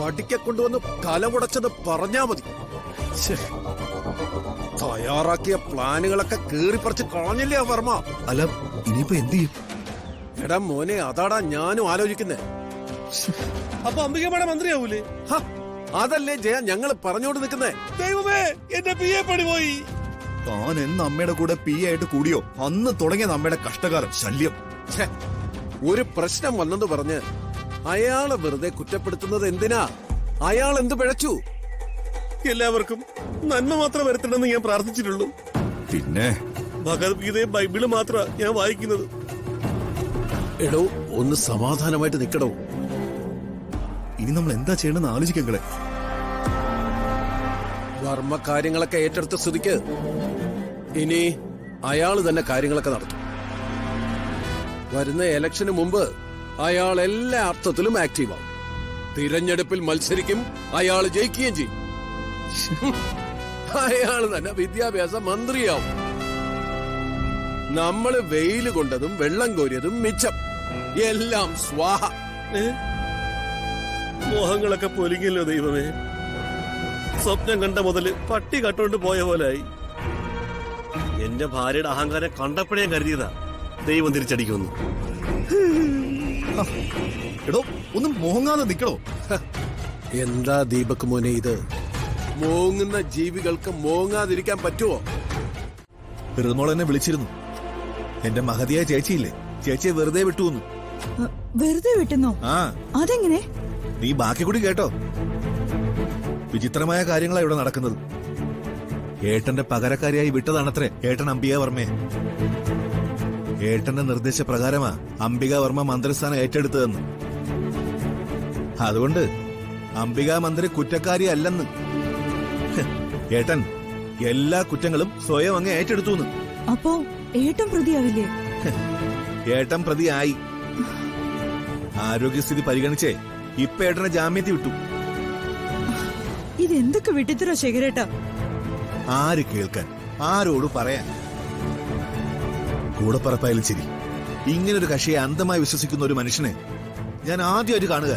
കടിക്കെ കൊണ്ടുവന്ന് കലമുടച്ചെന്ന് പറഞ്ഞാ മതി. തയ്യാറാക്കിയ പ്ലാനുകളൊക്കെ കീറിപ്പറിച്ച് കളഞ്ഞില്ലേ ആ വർമ്മ. അല്ല, ഇനിയിപ്പോ എന്ത് ചെയ്യും? എടാ മോനെ, അതാടാ ഞാനും ആലോചിക്കുന്നേ. അപ്പൊ അംബികമ്മയുടെ മന്ത്രിയാവൂലേ? അതല്ലേ ജയ ഞങ്ങള് പറഞ്ഞോണ്ട് നിൽക്കുന്നേ. ദൈവമേ, എന്റെ PA പണി പോയി. താൻ എന്ന് അമ്മയുടെ കൂടെ PA ആയിട്ട് കൂടിയോ അന്ന് തുടങ്ങിയത് അമ്മയുടെ കഷ്ടകാലം ശല്യം. ഒരു പ്രശ്നം വന്നെന്ന് പറഞ്ഞ് അയാളെ വെറുതെ കുറ്റപ്പെടുത്തുന്നത് എന്തിനാ? അയാൾ എന്ത് പിഴച്ചു? എല്ലാവർക്കും നന്മ മാത്രം വരുത്തണമെന്ന് ഞാൻ പ്രാർത്ഥിച്ചിട്ടുള്ളൂ. പിന്നെ ഭഗവത്ഗീതയും ബൈബിളും മാത്രമാ ഞാൻ വായിക്കുന്നത്. എടോ, ഒന്ന് സമാധാനമായിട്ട് നിക്കടോ. ഇനി നമ്മൾ എന്താ ചെയ്യണമെന്ന് ആലോചിക്കങ്ങളെ. വർമ്മ കാര്യങ്ങളൊക്കെ ഏറ്റെടുത്ത സ്ഥിതിക്ക് ഇനി അയാള് തന്നെ കാര്യങ്ങളൊക്കെ നടത്തും. വരുന്ന ഇലക്ഷന് മുമ്പ് അയാൾ എല്ലാ അർത്ഥത്തിലും ആക്റ്റീവാകും. തിരഞ്ഞെടുപ്പിൽ മത്സരിക്കും, അയാൾ ജയിക്കുകയും ചെയ്യും. അയാൾ തന്നെ വിദ്യാഭ്യാസ മന്ത്രിയാവും. നമ്മള് വെയില് കൊണ്ടതും വെള്ളം കോരിയതും മിച്ചം. എല്ലാം സ്വാഹ. മോഹങ്ങളൊക്കെ പൊലിഞ്ഞല്ലോ ദൈവമേ. സ്വപ്നം കണ്ട മുതല് പട്ടി കട്ടോണ്ട് പോയ പോലായി. എന്റെ ഭാര്യയുടെ അഹങ്കാരം കണ്ടപ്പോഴേ കരുതിയതാ ദൈവം തിരിച്ചടിക്കുന്നു. എടോ, ഒന്ന് മോങ്ങാതെ നിക്കണോ? എന്താ ദീപക് മോനെ ഇത്? മോങ്ങുന്ന ജീവികൾക്ക് മോങ്ങാതിരിക്കാൻ പറ്റുമോ? ഋതുമോൾ എന്നെ വിളിച്ചിരുന്നു. എന്റെ മഹതിയായ ചേച്ചിയില്ലേ, ചേച്ചിയെ വെറുതെ വിട്ടുവന്നു. വെറുതെ വിട്ടുന്നോ? ആ, അതെങ്ങനെ? നീ ബാക്കി കൂടി കേട്ടോ. വിചിത്രമായ കാര്യങ്ങളാ ഇവിടെ നടക്കുന്നത്. ഏട്ടന്റെ പകരക്കാരിയായി വിട്ടതാണത്രേ ഏട്ടൻ അംബിക വർമ്മയെ. ഏട്ടന്റെ നിർദ്ദേശപ്രകാരമാ അംബിക വർമ്മ മന്ത്രിസ്ഥാനം ഏറ്റെടുത്തതെന്ന്. അതുകൊണ്ട് അംബിക മന്ത്രി കുറ്റക്കാരിയല്ലെന്ന്. ഏട്ടൻ എല്ലാ കുറ്റങ്ങളും സ്വയം അങ്ങ് ഏറ്റെടുത്തു. അപ്പോ ഏട്ടൻ പ്രതിയാവില്ലേ? ഏട്ടൻ പ്രതിയായി. ആരോഗ്യസ്ഥിതി പരിഗണിച്ചേ ഇപ്പൊ ഏട്ടനെ ജാമ്യത്തിൽ വിട്ടു. ഇതെന്തൊക്കെ വിട്ടിത്തരോ ശേഖരേട്ടാ? ആര് കേൾക്കാൻ, ആരോട് പറയാൻ? കൂടപ്പറപ്പായാലും ശരി, ഇങ്ങനൊരു കക്ഷിയെ അന്ധമായി വിശ്വസിക്കുന്ന ഒരു മനുഷ്യനെ ഞാൻ ആദ്യമായിട്ട് കാണുക.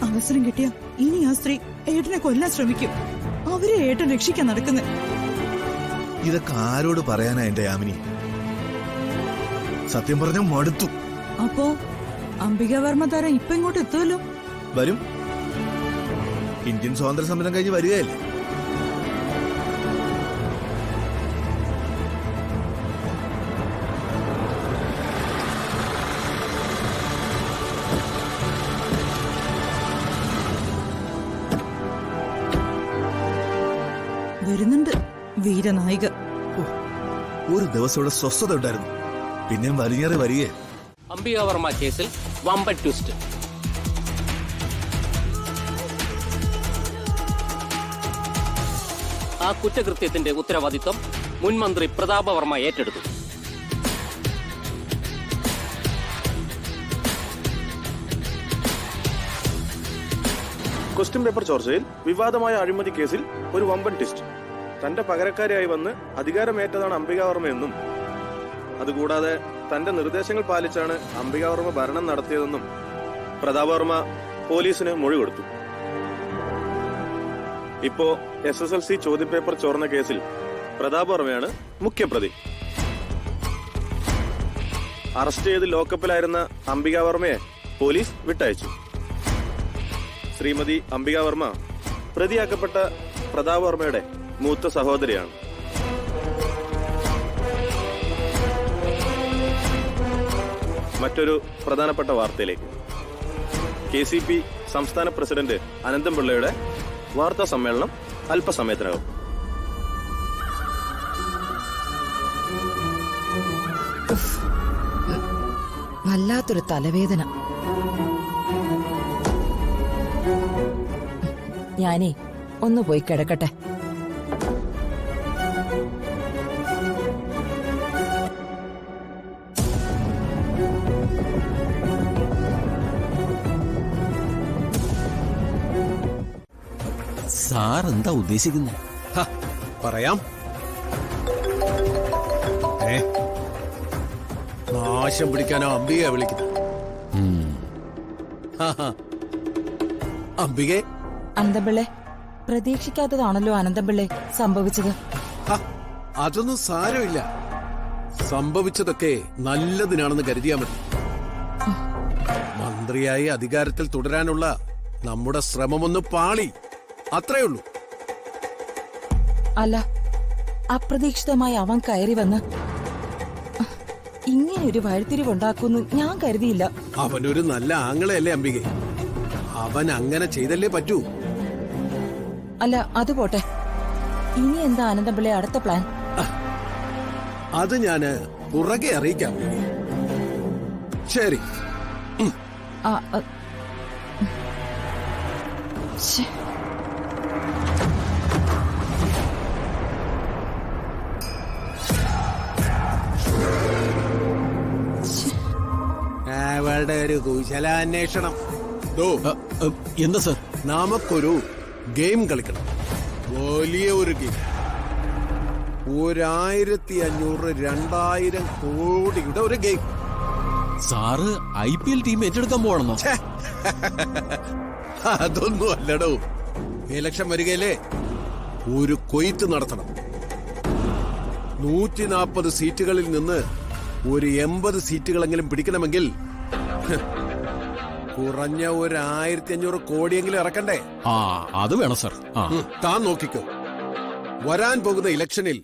അവസരം കിട്ടിയ ഇനി ആ സ്ത്രീ ഏട്ടനെ കൊല്ലാൻ ശ്രമിക്കും. അവരെ ഏട്ടൻ രക്ഷിക്കാൻ നടക്കുന്നത്. ഇതൊക്കെ ആരോട് പറയാനാ എന്റെ യാമിനി? സത്യം പറഞ്ഞ മടുത്തു. അപ്പോ അംബിക വർമ്മ താരം ഇപ്പൊ ഇങ്ങോട്ട് എത്തുമല്ലോ? വരും. ഇന്ത്യൻ സ്വാതന്ത്ര്യ സമരം കഴിഞ്ഞ് വരികയല്ലേ. വരുന്നുണ്ട് വീരനായിക. ഒരു ദിവസം ഇവിടെ സ്വസ്ഥത ഉണ്ടായിരുന്നു, പിന്നെയും വലിഞ്ഞേറി വരികയെ. അംബിക വർമ്മ കേസിൽ വമ്പൻ ട്വിസ്റ്റ്. ആ കുറ്റകൃത്യത്തിന്റെ ഉത്തരവാദിത്വം മുൻ മന്ത്രി പ്രതാപവർമ്മ ഏറ്റെടുത്തു. ക്വസ്റ്റ്യൻ പേപ്പർ ചോർച്ചയിൽ വിവാദമായ അഴിമതി കേസിൽ ഒരു വമ്പൻ ട്വിസ്റ്റ്. തന്റെ പകരക്കാരിയായി വന്ന് അധികാരമേറ്റതാണ് അംബിക വർമ്മയെന്നും അതുകൂടാതെ തന്റെ നിർദ്ദേശങ്ങൾ പാലിച്ചാണ് അംബിക വർമ്മ ഭരണം നടത്തിയതെന്നും പ്രതാപ വർമ്മ പോലീസിന് മൊഴി കൊടുത്തു. ഇപ്പോ SSLC ചോദ്യപേപ്പർ ചോർന്ന കേസിൽ പ്രതാപ വർമ്മയാണ് മുഖ്യപ്രതി. അറസ്റ്റ് ചെയ്ത് ലോക്കപ്പിലായിരുന്ന അംബിക വർമ്മയെ പോലീസ് വിട്ടയച്ചു. ശ്രീമതി അംബിക വർമ്മ പ്രതിയാക്കപ്പെട്ട പ്രതാപ വർമ്മയുടെ മൂത്ത സഹോദരിയാണ്. മറ്റൊരു പ്രധാനപ്പെട്ട വാർത്തയിലേക്ക്. KCP സംസ്ഥാന പ്രസിഡന്റ് അനന്തൻപിള്ളയുടെ വാർത്താ സമ്മേളനം അല്പസമയത്തിനകം. വല്ലാത്തൊരു തലവേദന. ഞാനേ ഒന്ന് പോയി കിടക്കട്ടെ. സാർ എന്താ ഉദ്ദേശിക്കുന്നത്? പറയാം. നാശം പിടിക്കാനോ അംബികയെ വിളിക്കുന്നത്? അംബികെ, അനന്തപിള്ളെ, പ്രതീക്ഷിക്കാത്തതാണല്ലോ അനന്തപിള്ളെ സംഭവിച്ചത്. ഹ, അതൊന്നും സാരമില്ല. സംഭവിച്ചതൊക്കെ നല്ലതിനാണെന്ന് കരുതിയാ മതി. മന്ത്രിയായി അധികാരത്തിൽ തുടരാനുള്ള നമ്മുടെ ശ്രമമൊന്ന് പാളി, അത്രേ ഉള്ളൂ. അല്ല, അപ്രതീക്ഷിതമായി അവൻ കയറി വന്ന് ഇങ്ങനെയൊരു വഴിത്തിരിവുണ്ടാക്കുമെന്ന് ഞാൻ കരുതിയില്ല. അവനൊരു നല്ല ആങ്ങളയല്ലേ അംബികെ, അവൻ അങ്ങനെ ചെയ്തല്ലേ പറ്റൂ. അല്ല, അത് പോട്ടെ. ഇനി എന്താ അനന്തപിള്ളെ അടുത്ത പ്ലാൻ? അത് ഞാന് പുറകെ അറിയിക്കാം. ശരി. ആ, ശ്ശേ. അവളുടെ ഒരു കുശലാന്വേഷണം. എന്താ സർ? നമുക്കൊരു ഗെയിം കളിക്കണം, വലിയ ഒരു ഗെയിം. 1500 2000 കോടിയുടെ ഒരു ഗെയിം. സാറ് IPL ടീം ഏറ്റെടുക്കാൻ പോകണമെന്നോ? അതൊന്നും അല്ലടോ. ഇലക്ഷൻ വരികയില്ലേ, ഒരു കൊയ്ത്ത് നടത്തണം. 140 സീറ്റുകളിൽ നിന്ന് ഒരു 80 സീറ്റുകളെങ്കിലും പിടിക്കണമെങ്കിൽ കുറഞ്ഞ ഒരു 1500 കോടിയെങ്കിലും ഇറക്കണ്ടേ? ആ, അത് വേണം സർ. താൻ നോക്കിക്കോ, വരാൻ പോകുന്ന ഇലക്ഷനിൽ